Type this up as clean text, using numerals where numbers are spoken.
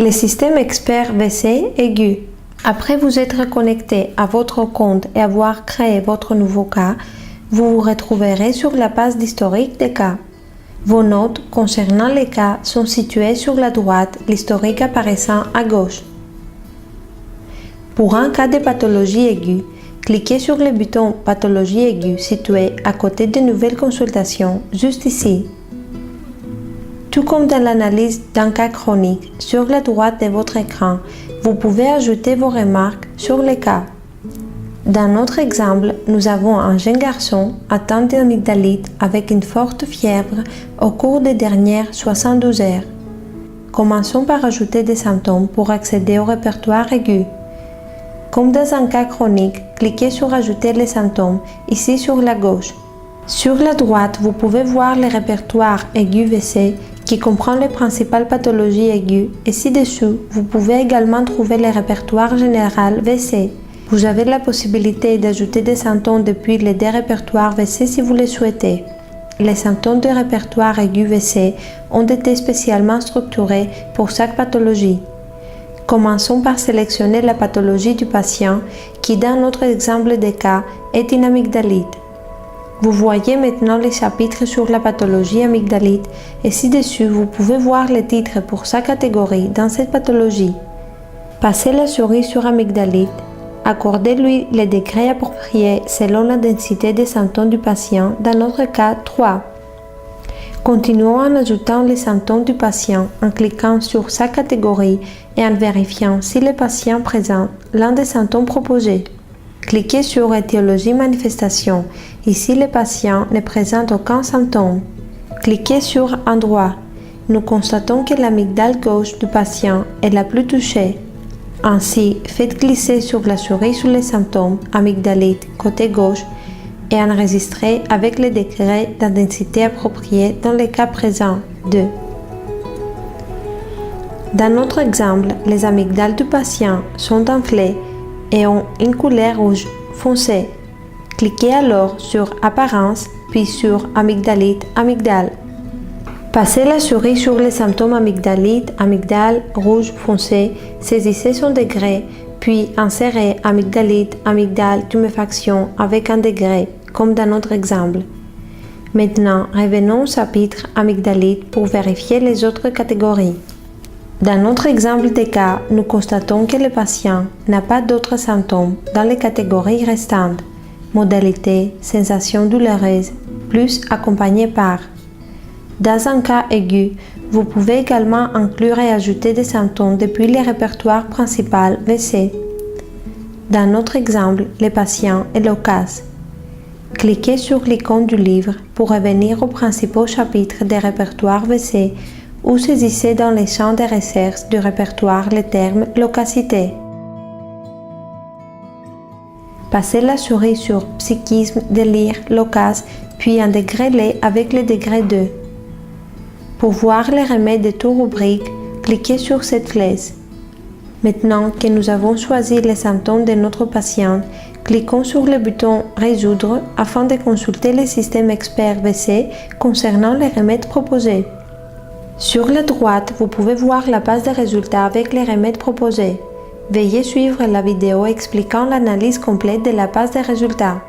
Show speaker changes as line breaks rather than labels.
Le système expert WC aigu. Après vous être connecté à votre compte et avoir créé votre nouveau cas, vous vous retrouverez sur la page d'historique des cas. Vos notes concernant les cas sont situées sur la droite, l'historique apparaissant à gauche. Pour un cas de pathologie aiguë, cliquez sur le bouton Pathologie aiguë situé à côté de Nouvelles consultations, juste ici. Tout comme dans l'analyse d'un cas chronique, sur la droite de votre écran, vous pouvez ajouter vos remarques sur les cas. Dans notre exemple, nous avons un jeune garçon atteint d'amygdalite avec une forte fièvre au cours des dernières 72 heures. Commençons par ajouter des symptômes pour accéder au répertoire aigu. Comme dans un cas chronique, cliquez sur Ajouter les symptômes, ici sur la gauche. Sur la droite, vous pouvez voir le répertoire aigu WC qui comprend les principales pathologies aiguës et ci-dessous, vous pouvez également trouver le répertoire général WC. Vous avez la possibilité d'ajouter des symptômes depuis les deux répertoires WC si vous le souhaitez. Les symptômes du répertoire aigu WC ont été spécialement structurés pour chaque pathologie. Commençons par sélectionner la pathologie du patient qui, dans notre exemple de cas, est une amygdalite. Vous voyez maintenant les chapitres sur la pathologie amygdalite et ci-dessus, vous pouvez voir les titres pour chaque catégorie dans cette pathologie. Passez la souris sur amygdalite. Accordez-lui les degrés appropriés selon la densité des symptômes du patient, dans notre cas 3. Continuons en ajoutant les symptômes du patient en cliquant sur sa catégorie et en vérifiant si le patient présente l'un des symptômes proposés. Cliquez sur Étiologie manifestation. Ici, le patient ne présente aucun symptôme. Cliquez sur Endroit. Nous constatons que l'amygdale gauche du patient est la plus touchée. Ainsi, faites glisser sur la souris sur les symptômes amygdalite côté gauche et enregistrez avec les degrés d'intensité appropriés dans le cas présent 2. Dans notre exemple, les amygdales du patient sont enflées et ont une couleur rouge foncé. Cliquez alors sur Apparence, puis sur Amygdalite, amygdale. Passez la souris sur les symptômes amygdalite, amygdale, rouge foncé, saisissez son degré, puis insérez amygdalite, amygdale, tuméfaction avec un degré, comme dans notre exemple. Maintenant, revenons au chapitre amygdalite pour vérifier les autres catégories. Dans notre exemple de cas, nous constatons que le patient n'a pas d'autres symptômes dans les catégories restantes. Modalité, sensation douloureuse, plus accompagné par. Dans un cas aigu, vous pouvez également inclure et ajouter des symptômes depuis le répertoire principal WC. Dans notre exemple, le patient est loquace. Cliquez sur l'icône du livre pour revenir aux principaux chapitres des répertoires WC ou saisissez dans les champs de recherche du répertoire le terme loquacité. Passez la souris sur Psychisme, délire, loquace, puis intégrez-les avec le degré 2. Pour voir les remèdes de toute rubrique, cliquez sur cette flèche. Maintenant que nous avons choisi les symptômes de notre patient, cliquons sur le bouton Résoudre afin de consulter le système expert WC concernant les remèdes proposés. Sur la droite, vous pouvez voir la page de résultats avec les remèdes proposés. Veuillez suivre la vidéo expliquant l'analyse complète de la page de résultats.